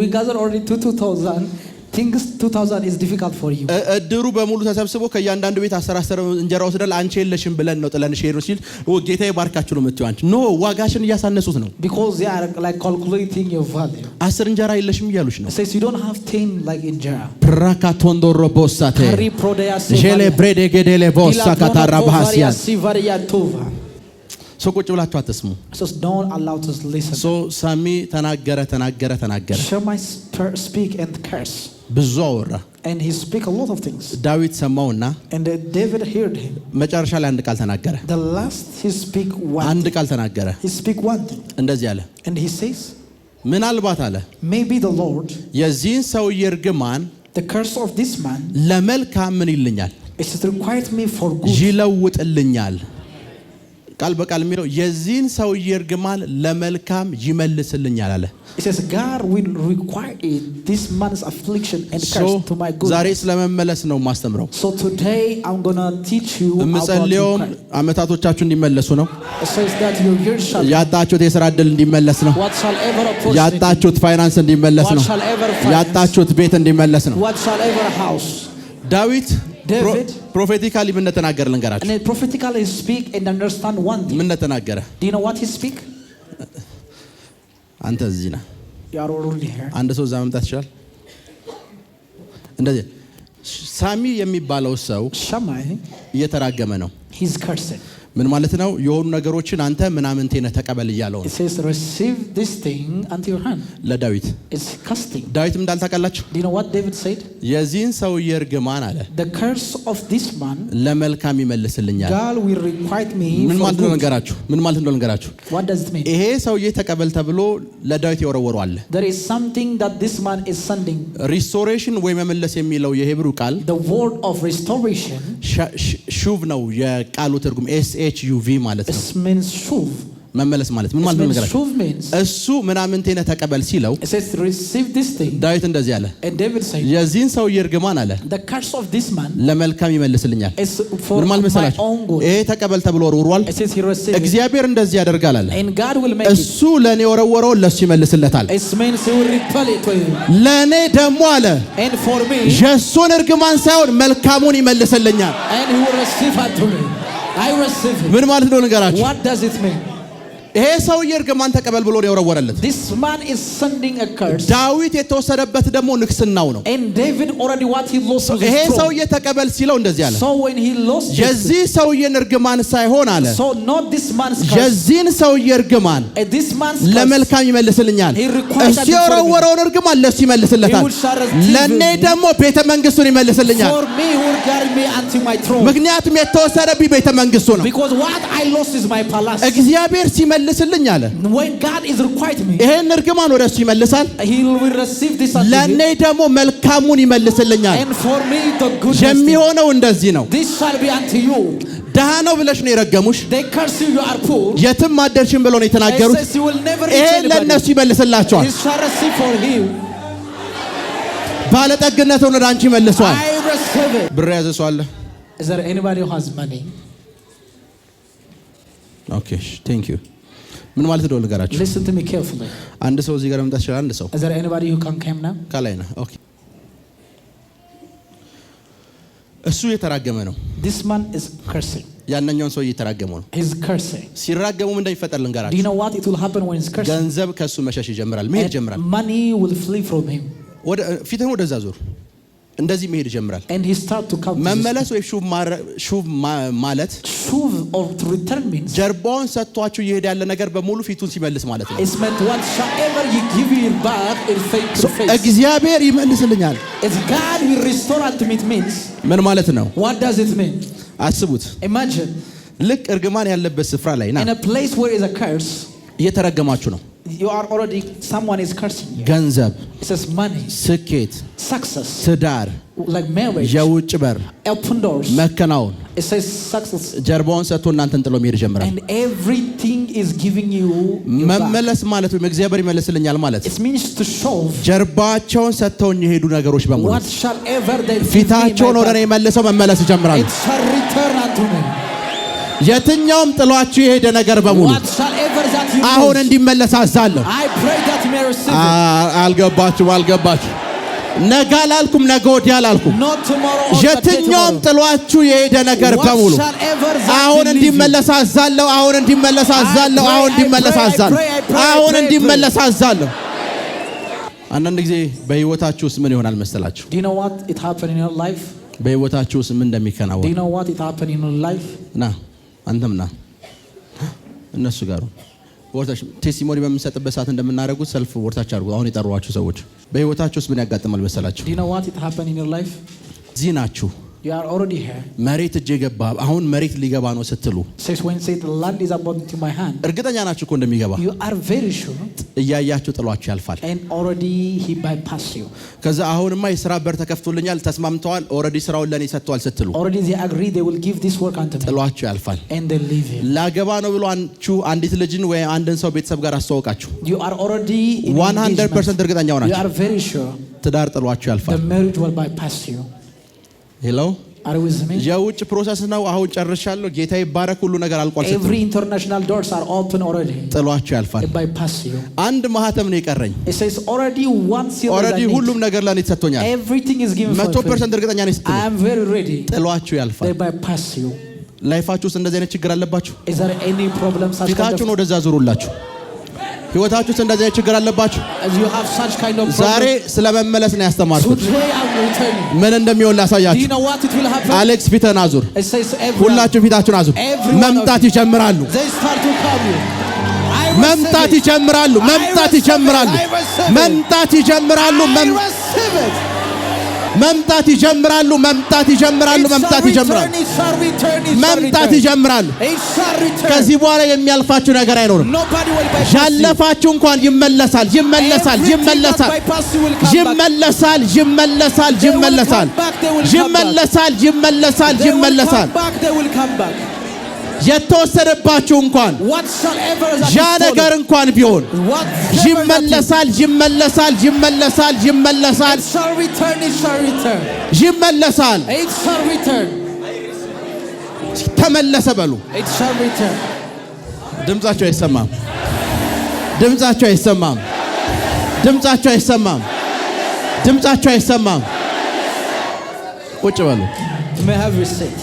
we gathered already 2000. Things 2000 is difficult for you. እድሩ በሙሉ ተሰብስቦ ከእያንዳንዱ ቤት 10 እንጀራ ወስደል አንቺ የለሽም ብለን ነው ጥለንሽ ሄድን ሲል ጌታ ይባርካችሁ ነው የምትይው አንቺ። ኖ ዋጋሽን እያሳነሱት ነው። Because they are like calculating your value. 10 እንጀራ የለሽም እያሉሽ ነው። It says you don't have 10 like injera. ፕራካቶንዶ ሮቦሳቴ Kari prodea ጄሌ ብሬዴ ጌዴሌ ቦሳ ካታራ ባህሲያ sivaria tova. ሶ ቁጭ ብላችሁ አትስሙ። So don't allow to listen. ሶ ሳሚ ተናገረ Shammai speak and curse. ብዙ አወራ። And he speak a lot of things. ዳዊት ሰማውና And David heard him. መጨረሻ ላይ አንድ ቃል ተናገረ። The last he speak one. አንድ ቃል ተናገረ። He speak one thing. እንደዚህ አለ። And he says, ምናልባት አለ maybe the Lord, የዚህን ሰውዬ እርግማን the curse of this man, ለመልካም ምን ይልኛል? it required me for good. ይለውጥልኛል። ቃል በቃል የሚለው የዚህን ሰውዬ እርግማን ለመልካም ይመልስልኛል አለ። It says God will require this man's affliction and curse to my good. ዛሬ ስለመመለስ ነው ማስተምረው። So today I'm going to teach you about የምጸልየውም አመታቶቻችሁ እንዲመለሱ ነው። It says that your years shall ያጣችሁት የሥራ ዕድል እንዲመለስ ነው። whatsoever opportunity, ያጣችሁት ፋይናንስ እንዲመለስ ነው። whatsoever finance, ያጣችሁት ቤት እንዲመለስ ነው። whatsoever house. ዳዊት David ፕሮፌቲካሊ ምን ተናገረ ልንገራችሁ። and prophetically speak and understand one thing. ምን ተናገረ? Do you know what he speak? አንተ እዚህ ነህ። You are already here. አንድ ሰው እዛ መምጣት ይችላል። እንደዚህ ሳሚ የሚባለው ሰው Shammai, እየተራገመ ነው። he's cursed. ምን ማለት ነው? የሆኑ ነገሮችን አንተ ምናምንቴ ነህ ተቀበል እያለው It ነው says receive this thing unto your hand. ለዳዊት። It's casting. ዳዊትም እንዳልታውቃላችሁ Do you know what David said? የዚህን ሰውዬ እርግማን አለ The curse of this man, ለመልካም ይመልስልኛል። God will requite me ምን for ማለት ነው good. ልንገራችሁ? ምን ማለት ነው ልንገራችሁ? What does it mean? ይሄ ሰውዬ ተቀበል ተብሎ ለዳዊት የወረወረው አለ። There is something that this man is sending. ሪስቶሬሽን ወይ መመለስ የሚለው የሄብሩ ቃል The word of restoration ሹቭ ነው የቃሉ ትርጉም SHUV ማለት ነው። it means shuv. መመለስ ማለት ምን ማለት ነው ልንገራችሁ? Shuv means እሱ ምናምንቴ ነህ ተቀበል ሲለው it says receive this thing. ዳዊት እንደዚህ አለ፣ And David said የዚህን ሰውዬ እርግማን አለ the curse of this man ለመልካም ይመልስልኛል። is for ምን ማለት my መሰላችሁ? own good. ይሄ ተቀበል ተብሎ ወርውሯል። It says he received it. እግዚአብሔር እንደዚህ ያደርጋል አለ። And God will make it. እሱ ለኔ ወረወረውን ለሱ ይመልስለታል። It means he will repel it to him. ለኔ ደግሞ አለ And for me, የሱን እርግማን ሳይሆን መልካሙን ይመልስልኛል። and he will receive it to me. I receive it. ምን ማለት ነው ልንገራችሁ? What does it mean? ይሄ ሰውዬ እርግማን ተቀበል ብሎ ነው የወረወረለት። This man is sending a curse. ዳዊት የተወሰደበት ደግሞ ንግስናው ነው። And David already what he lost was ይሄ his throne. ሰውዬ ተቀበል ሲለው እንደዚህ አለ፣ So when he lost his የዚህ ሰውዬን እርግማን ሳይሆን አለ so not this man's curse. የዚህን ሰውዬ እርግማን And this man's curse. ለመልካም ይመልስልኛል። He requires እሱ የወረወረውን እርግማን ለሱ ይመልስለታል። He will shall receive ለኔ it. ደግሞ ቤተ መንግስቱን ይመልስልኛል። For me who will guard me unto my throne. ምክንያቱም የተወሰደብኝ ቤተ መንግስቱ ነው። Because what I lost is my palace. እግዚአብሔር ሲመልስልኝ አለ When God is required me, ይሄን እርግማን ወደሱ ይመልሳል፣ he will receive this unto ለኔ him. ደግሞ መልካሙን ይመልስልኛል። And for me the goodness. የሚሆነው እንደዚህ ነው። This shall be unto you. ደሃ ነው ብለሽ ነው የረገሙሽ፣ They curse you, you are poor. የትም አደርሽም ብለው ነው It የተናገሩት። says you will never ይሄ reach ለነሱ anybody. ይመልስላቸዋል። He shall receive for him. ባለጠግነቱን ወደ አንቺ መልሷል። I receive it. ብር ያዘ ሰው አለ? Is there anybody who has money? ኦኬ ቴንክ ዩ ምን ማለት ነው ልገራችሁ Listen to me carefully. አንድ ሰው እዚህ ጋር መምጣት ይችላል አንድ ሰው Is there anybody who can come now? ካላይና ኦኬ እሱ የተራገመ ነው This man is cursing. ያንኛውን ሰው እየተራገመው ነው He's cursing. ሲራገሙ ምን እንደሚፈጠር Do you ልንገራችሁ know what it will happen when he's cursing? ገንዘብ ከሱ መሸሽ ይጀምራል መሄድ ይጀምራል Money will flee from him. ወደ ፊትህን ወደዛ ዞር እንደዚህ መሄድ ይጀምራል And he start to come. መመለስ ወይ ሹብ ማለት Shuv or to return means. ጀርባውን ሰጥቷችሁ ይሄድ ያለ ነገር በሙሉ ፊቱን ሲመልስ ማለት ነው It's meant whatsoever you give you back in face to face. እግዚአብሔር ይመልስልኛል If God will restore unto me, it means. ምን ማለት ነው What does it mean? አስቡት Imagine. ልክ እርግማን ያለበት ስፍራ ላይ ና In a place where is a curse. እየተረገማችሁ ነው You are already, someone is cursing you. ገንዘብ It says money, ስኬት success, ትዳር like marriage, የውጭ በር open doors. መከናወን It says success. ጀርባውን ሰጥቶ እናንተን ጥሎ መሄድ ይጀምራል And everything is giving you back. መመለስ ማለት ወይ እግዚአብሔር ይመልስልኛል ማለት It means to show ጀርባቸውን ሰጥተውኝ የሄዱ ነገሮች በሙሉ what shall ever they ፊታቸውን ወደ እኔ መልሰው መመለስ ይጀምራሉ it shall return unto me. የትኛውም ጥሏችሁ የሄደ ነገር በሙሉ What shall ever that you አሁን lose, እንዲመለስ አዛለሁ I pray that you may receive it. አልገባችሁ ነገ አላልኩም ነገ ወዲያ አላልኩም Not tomorrow or የትኛውም tomorrow. ጥሏችሁ የሄደ ነገር What በሙሉ shall ever that አሁን you leave እንዲመለስ አዛለሁ አሁን እንዲመለስ አዛለሁ አሁን እንዲመለስ አዛለሁ አሁን እንዲመለስ አዛለሁ አንዳንድ ጊዜ በህይወታችሁ ውስጥ ምን ይሆናል መሰላችሁ Do you know what it happened in your life? በህይወታችሁ ውስጥ ምን Do እንደሚከናወን you know what it happened in your life? ና አንተም ና እነሱ ጋር ወርታች ቴስቲሞኒ በምንሰጥበት ሰዓት እንደምናደርጉት ሰልፍ ወርታች አድርጉ አሁን የጠሯችሁ ሰዎች በህይወታችሁ ውስጥ ምን ያጋጥማል መሰላችሁ Do you know what it happened in your life? እዚህ ናችሁ You are already here. መሬት እጄ ገባ አሁን መሬት ሊገባ ነው ስትሉ Says when say the land is about into my hand. እርግጠኛ ናችሁ እኮ እንደሚገባ You are very sure. እያያችሁ ጥሏችሁ ያልፋል And already he bypassed you. ከዛ አሁንማ የሥራ በር ተከፍቶልኛል ተስማምተዋል ኦሬዲ ስራውን ለኔ ሰጥቷል ስትሉ Already they agree they will give this work unto me. ጥሏችሁ ያልፋል And they leave him. ላገባ ነው ብሎ አንዲት ልጅን ወይ አንድን ሰው ቤተሰብ ጋር አስተዋወቃችሁ You are already in 100% እርግጠኛ You ሆናችሁ are very sure ትዳር ጥሏችሁ ያልፋል the marriage will bypass you. ሄሎ Are you with me? የውጭ ፕሮሰስ ነው አሁን ጨርሻለሁ ጌታ ይባረክ ሁሉ ነገር አልቋል ስትሉ Every international doors are open already. ጥሏችሁ ያልፋል It bypass you. አንድ ማህተም ነው የቀረኝ It says already one seal is ኦሬዲ I need. ሁሉም ነገር ለኔ ተሰጥቶኛል Everything is given for 100% እርግጠኛ ነኝ I ስትሉ am very ready. ጥሏችሁ They ያልፋል bypass you. ላይፋችሁ ውስጥ እንደዚህ አይነት ችግር አለባችሁ Is there any problem such kind ፊታችሁን of ወደዛ ዙሩላችሁ ህይወታችሁ ውስጥ እንደዚህ አይነት ችግር አለባችሁ as you have such kind of ዛሬ problem? ስለመመለስ ነው ያስተማርኩት Today I will tell you. ምን እንደሚሆን Do you ላሳያችሁ know what it will happen? አሌክስ ፊትህን አዙር It says everyone. ሁላችሁ ፊታችሁን አዙር Everyone መምጣት of you. ይጀምራሉ They start to come you. I መምጣት receive it. ይጀምራሉ መምጣት ይጀምራሉ I receive it. መምጣት ይጀምራሉ I receive it. መምጣት ይጀምራሉ መምጣት ይጀምራሉ It shall መምጣት return, ይጀምራሉ it shall return, it shall መምጣት return. ይጀምራሉ It shall return. ከዚህ በኋላ የሚያልፋችሁ ነገር አይኖርም Nobody will bypass you. ያለፋችሁ እንኳን ይመለሳል ይመለሳል Everything ይመለሳል that bypass you will come back. ይመለሳል ይመለሳል They will ይመለሳል come back, they will come back. ይመለሳል ይመለሳል They will ይመለሳል come back, they will come back. የተወሰደባችሁ እንኳን Whatsoever that ያ is ነገር stolen, እንኳን ቢሆን whatever that is, ይመለሳል ይመለሳል ይመለሳል ይመለሳል it shall return, it shall return. ይመለሳል It shall return. ተመለሰ በሉ It shall return. ድምጻቸው አይሰማም ድምጻቸው አይሰማም ድምጻቸው አይሰማም ድምጻቸው አይሰማም ቁጭ በሉ You may have your seat.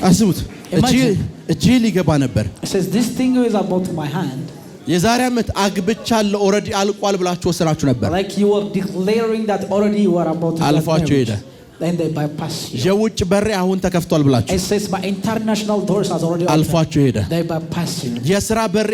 አስቡት Imagine. እጄ ሊገባ ነበር It says this thing is about my hand. የዛሬ ዓመት አግብቻለሁ ኦሬዲ አልቋል ብላችሁ ወሰናችሁ ነበር Like you were declaring that already you are about to get አልፏችሁ married. ሄደ Then they bypass you. የውጭ በሬ አሁን ተከፍቷል ብላችሁ It says my international doors has already opened. አልፏችሁ ሄደ They bypass you. የሥራ በሬ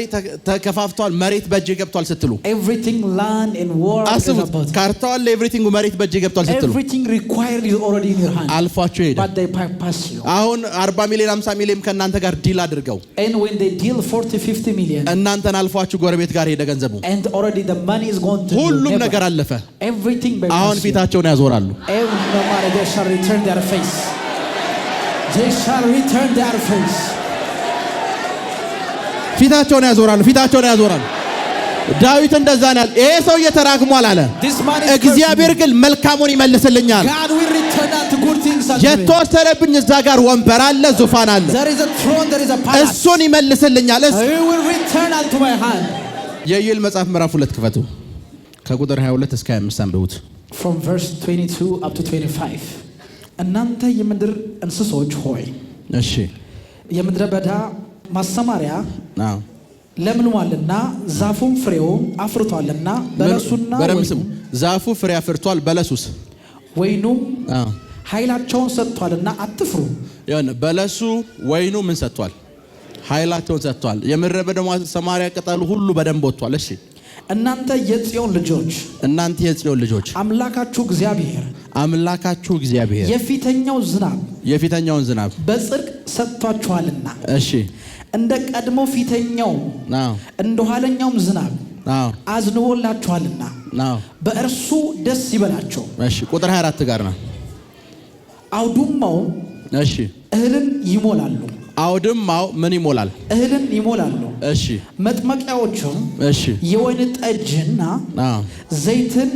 ተከፋፍቷል መሬት በእጄ ገብቷል ስትሉ Everything land and war is አስቡት about. ካርታውን ለኤቭሪቲንግ መሬት በእጄ ገብቷል ስትሉ Everything required is already in your hand. አልፏችሁ ሄደ But they bypass you. አሁን 40 ሚሊዮን 50 ሚሊዮን ከእናንተ ጋር ዲል አድርገው And when they deal 40-50 million እናንተን አልፏችሁ ጎረቤት ጋር ሄደ ገንዘቡ and already the money is gone to you. ሁሉም Never. ነገር አለፈ Everything አሁን bypass you. ፊታቸውን ያዞራሉ No matter they shall return their face. They shall return their face. ፊታቸውን ያዞራሉ ፊታቸውን ያዞራሉ ዳዊት እንደዛ ነው ያለ ይሄ ሰው እየተራግሟል አለ This man is እግዚአብሔር ግን መልካሙን ይመልስልኛል God will return unto good things የተወሰደብኝ እዛ ጋር ወንበር አለ፣ ዙፋን አለ። There is a throne, there is a palace. እሱን ይመልስልኛል። He will return unto my hand. የኢዮኤል መጽሐፍ ምዕራፍ 2 ክፈቱ። ከቁጥር 22 እስከ 25 አንብቡት። From verse 22 up to 25. እናንተ የምድር እንስሶች ሆይ እሺ የምድረ በዳ ማሰማሪያ ለምልሟልና ዛፉም ፍሬውን አፍርቷልና በለሱና በረምስም ዛፉ ፍሬ አፍርቷል፣ በለሱስ ወይኑም ኃይላቸውን ሰጥቷልና አትፍሩ። ያን በለሱ ወይኑ ምን ሰጥቷል? ኃይላቸውን ሰጥቷል። የምድረ በዳ ማሰማሪያ ቅጠሉ ሁሉ በደንብ ወጥቷል። እሺ እናንተ የጽዮን ልጆች አምላካችሁ እግዚአብሔር የፊተኛውን ዝናብ በጽድቅ ሰጥቷችኋልና እሺ እንደ ቀድሞ ፊተኛው እንደ ኋለኛውም ዝናብ አዝንቦላችኋልና በእርሱ ደስ ይበላችሁ። እሺ ቁጥር 24 ጋር ነው። አውድማው እሺ እህልን ይሞላሉ። አውድማው ምን ይሞላል? እህልን ይሞላሉ። እሺ መጥመቂያዎቹም እሺ የወይን ጠጅና ዘይትን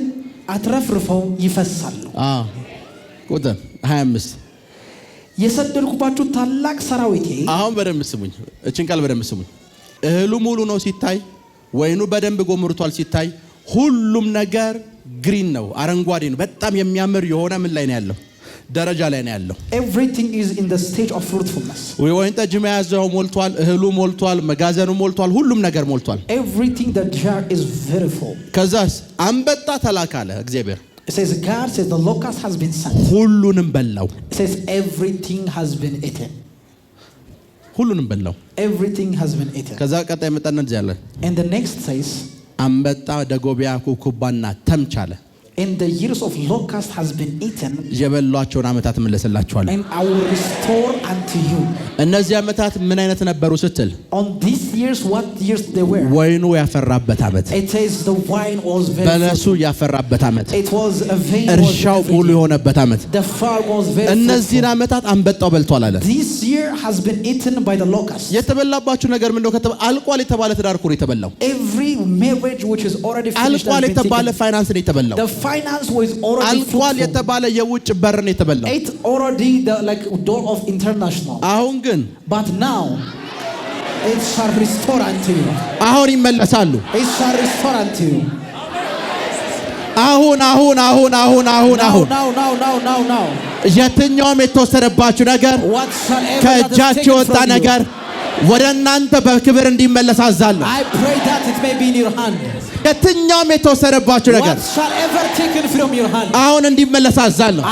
አትረፍርፈው ይፈሳሉ። ቁጥር 25 የሰደድኩባችሁ ታላቅ ሰራዊቴ። አሁን በደንብ ስሙኝ፣ እቺን ቃል በደንብ ስሙኝ። እህሉ ሙሉ ነው ሲታይ፣ ወይኑ በደንብ ጎምርቷል ሲታይ፣ ሁሉም ነገር ግሪን ነው፣ አረንጓዴ ነው። በጣም የሚያምር የሆነ ምን ላይ ነው ያለው? ደረጃ ላይ ነው ያለው። Everything is in the stage of fruitfulness. ወይን ጠጅ መያዣው ሞልቷል፣ እህሉ ሞልቷል፣ መጋዘኑ ሞልቷል፣ ሁሉም ነገር ሞልቷል። Everything the jar is very full. ከዛስ አንበጣ ተላካለ እግዚአብሔር። It says God says the locust has been sent. ሁሉንም በላው። It says everything has been eaten. ሁሉንም በላው። Everything has been eaten. ከዛ ቀጣይ መጣና እዚህ ያለ And the next says አንበጣ ደጎቢያ ኩኩባና ተምቻለ In the years of locust has been eaten. የበሏቸውን አመታት መለሰላችኋል። And I will restore unto you. እነዚህ አመታት ምን አይነት ነበሩ ስትል? On these years what years they were? ወይኑ ያፈራበት አመት። It says the wine was very. በለሱ ያፈራበት አመት። It was a vein. እርሻው ሙሉ የሆነበት አመት። The farm was very. እነዚህን አመታት አንበጣው በልቷል አለ። This year has been eaten by the locust. የተበላባችሁ ነገር ምንድነው ከተባለ አልቋል የተባለ ትዳር እኮ ነው የተበላው። Every marriage which is already finished. አልቋል የተባለ ፋይናንስ ነው የተበላው። Finance was already አልቋል የተባለ የውጭ በር ነው የተበላው። It already the like door of international. አሁን ግን but now it shall restore unto you. አሁን ይመለሳሉ። It shall restore unto you. አሁን የትኛውም የተወሰደባችሁ ነገር ከእጃችሁ የወጣ ነገር ወደ እናንተ በክብር እንዲመለስ አዛለሁ። I pray that it may be in your hand. የትኛውም የተወሰደባችሁ ነገር አሁን እንዲመለስ አዛለሁ።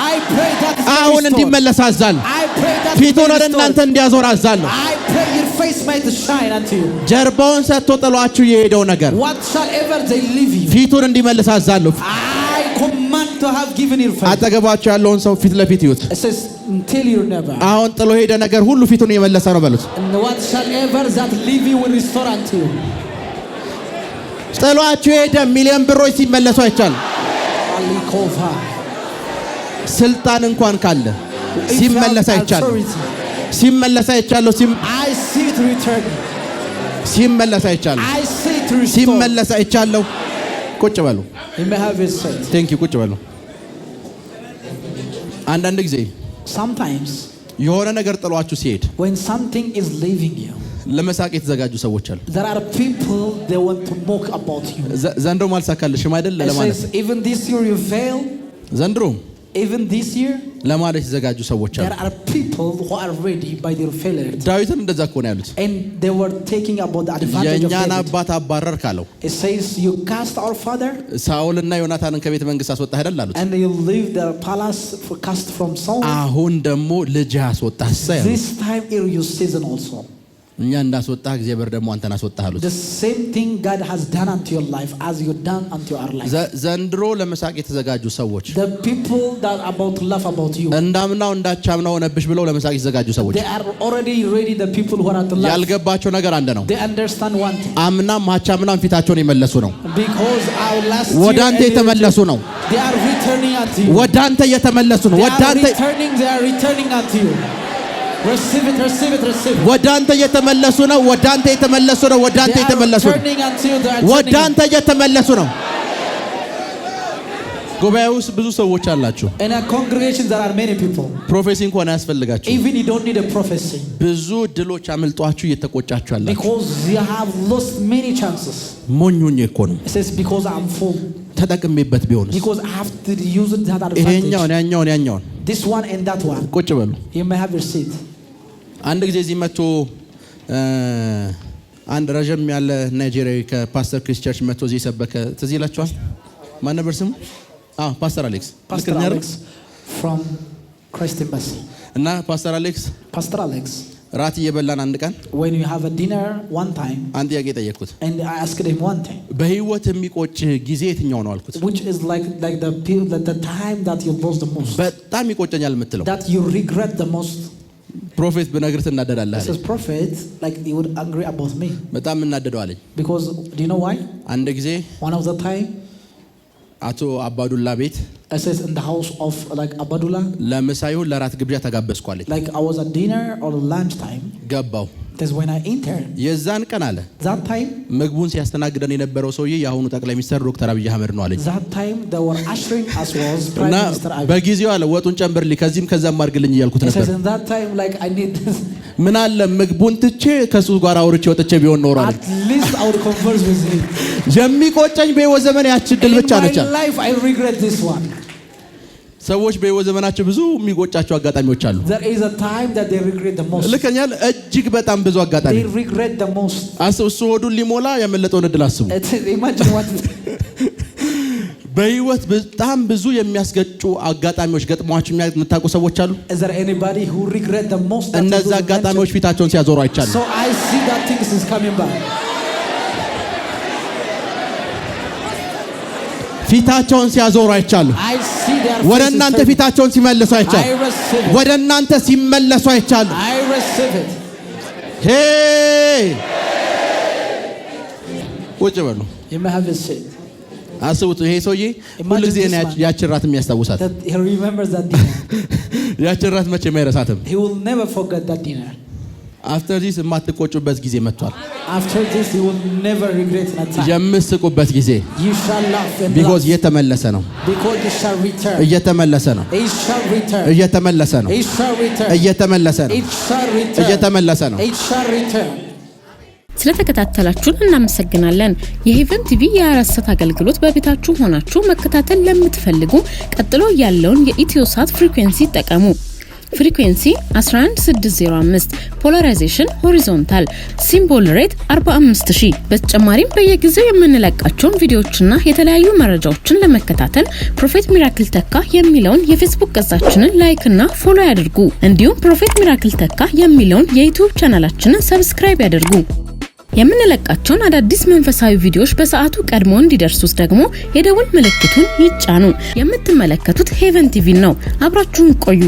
አሁን እንዲመለስ አዛለሁ። ፊቱን ወደ እናንተ እንዲያዞር አዛለሁ። ጀርባውን ሰጥቶ ጥሏችሁ የሄደው ነገር ፊቱን እንዲመለስ አዛለሁ። አጠገባችሁ ያለውን ሰው ፊት ለፊት ይዩት። አሁን ጥሎ ሄደ ነገር ሁሉ ፊቱን የመለሰ ነው በሉት። ጥሏችሁ ሄደ ሚሊዮን ብሮች ሲመለሱ አይቻል። ስልጣን እንኳን ካለ ሲመለስ አይቻል። ሲመለስ አይቻለሁ። ሲመለስ አይቻለሁ። ሲመለስ አይቻለሁ። ቁጭ በሉ። ቴንክ ዩ። ቁጭ በሉ። አንዳንድ ጊዜ የሆነ ነገር ጥሏችሁ ሲሄድ ለመሳቅ የተዘጋጁ ሰዎች አሉ። ዘንድሮ አልሳካልሽም አይደል ለማለት ዘንድሮ ለማለት የተዘጋጁ ሰዎች አሉ። ዳዊትን እንደዛ እኮ ነው ያሉት። የእኛን አባት አባረር ካለው ሳኦልና ዮናታንን ከቤተ መንግስት አስወጣ አይደል አሉት። አሁን ደግሞ ልጅ አስወጣ ሳይሆን እኛ እንዳስወጣ እግዚአብሔር ደግሞ አንተን አስወጣህ አሉት። The same thing God has done unto your life as you done unto our life. ዘንድሮ ለመሳቅ የተዘጋጁ ሰዎች the people that are about to laugh about you እንዳምናው እንዳቻምናው ሆነብሽ ብለው ለመሳቅ የተዘጋጁ ሰዎች they are already ready. The people who are to laugh ያልገባቸው ነገር አንድ ነው። They understand one thing. አምናም ማቻምናም ፊታቸውን የመለሱ ነው። Because our last year ወደ አንተ የተመለሱ ነው። They are returning unto you. ወደ አንተ የተመለሱ ነው። ወደ አንተ they are returning unto you. Receive it. ወደ አንተ የተመለሱ ነው። ወደ አንተ የተመለሱ ነው። ወደ አንተ የተመለሱ ነው። ወደ አንተ የተመለሱ ነው። ጉባኤ ውስጥ ብዙ ሰዎች አላችሁ። In a congregation there are many people. ፕሮፌሲ እንኳን አያስፈልጋችሁ። Even you don't need a prophecy. ብዙ ድሎች አመልጧችሁ እየተቆጫችሁ አላችሁ። Because you have lost many chances. ሞኙኝ እኮ ነው። It says because I'm full. ተጠቅሜበት ቢሆንስ? Because I have to use it that advantage. ይሄኛውን This one and that one. ቁጭ በሉ። You may have your seat. አንድ ጊዜ እዚህ መጥቶ አንድ ረጅም ያለ ናይጄሪያዊ ከፓስተር ክሪስ ቸርች መጥቶ እዚህ ሰበከ። ትዝ ይላችኋል? ማን ነበር ስሙ? ፓስተር አሌክስ from Christ Embassy. እና ፓስተር አሌክስ ራት እየበላን አንድ ቀን when you have a dinner one time አንድ ጥያቄ ጠየቅኩት and I asked him one thing በህይወት የሚቆጭ ጊዜ የትኛው ነው አልኩት which is like the time that you lost the most በጣም ይቆጨኛል የምትለው that you regret the most ፕሮፌት በነግርት እናደዳለህ this prophet like he would angry about me በጣም እናደደው አለኝ because do you know why አንድ ጊዜ one of the time አቶ አባዱላ ቤት I says in the house of like Abadullah ለምሳዩ ለራት ግብዣ ተጋበዝኩ አለኝ like I was at dinner or lunch time ገባው that's when I entered የዛን ቀን አለ that time ምግቡን ሲያስተናግደን የነበረው ሰውዬ ያሁኑ ጠቅላይ ሚኒስትር ዶክተር አብይ አህመድ ነው አለኝ that time they were ushering us was prime minister Abiy በጊዜው አለ ወጡን ጨምርልኝ ከዚህም ከዛም አድርግልኝ እያልኩት ነበር in that time like I need this ምን አለ ምግቡን ትቼ ከሱ ጋር አውርቼ ወጥቼ ቢሆን ኖር አለ at least I would converse with him የሚቆጨኝ በህይወት ዘመን ያቺ ድል ብቻ ነች in my life I regret this one ሰዎች በህይወት ዘመናቸው ብዙ የሚቆጫቸው አጋጣሚዎች አሉ there is a time that they regret the most ልከኛል እጅግ በጣም ብዙ አጋጣሚ they regret the most እሱ ሆዱን ሊሞላ ያመለጠውን እድል አስቡ imagine what በህይወት በጣም ብዙ የሚያስገጩ አጋጣሚዎች ገጥሟቸው የምታውቁ ሰዎች አሉ is there anybody who regret the most እነዛ አጋጣሚዎች ፊታቸውን ሲያዞሩ አይቻልም so I see that things is coming back ፊታቸውን ሲያዞሩ አይቻልም ወደ እናንተ ፊታቸውን ሲመለሱ አይቻልም ወደ እናንተ ሲመለሱ አይቻልም I receive it hey ቁጭ በሉ you may have a seat አስቡት ይሄ ሰውዬ ሁሉ ጊዜ ያችራት የሚያስታውሳት he remembers that dinner ያችራት መቼ ማይረሳትም he will never forget that dinner after this የማትቆጩበት ጊዜ መጥቷል after this you will never regret that time የምትስቁበት ጊዜ you shall laugh and because እየተመለሰ ነው because you shall return እየተመለሰ ነው he shall return እየተመለሰ ነው he shall return እየተመለሰ ነው he shall return እየተመለሰ ነው he shall return ስለተከታተላችሁን እናመሰግናለን የሄቨን ቲቪ የአራሰት አገልግሎት በቤታችሁ ሆናችሁ መከታተል ለምትፈልጉ ቀጥሎ ያለውን የኢትዮሳት ፍሪኩዌንሲ ተጠቀሙ ፍሪኩዌንሲ 11605 ፖላራይዜሽን ሆሪዞንታል ሲምቦል ሬት 45000 በተጨማሪም በየጊዜው የምንለቃቸውን ቪዲዮዎችና የተለያዩ መረጃዎችን ለመከታተል ፕሮፌት ሚራክል ተካ የሚለውን የፌስቡክ ገጻችንን ላይክ እና ፎሎ ያድርጉ እንዲሁም ፕሮፌት ሚራክል ተካ የሚለውን የዩቲዩብ ቻናላችንን ሰብስክራይብ ያድርጉ የምንለቃቸውን አዳዲስ መንፈሳዊ ቪዲዮዎች በሰዓቱ ቀድሞ እንዲደርሱት ደግሞ የደወል ምልክቱን ይጫኑ የምትመለከቱት ሄቨን ቲቪ ነው አብራችሁን ቆዩ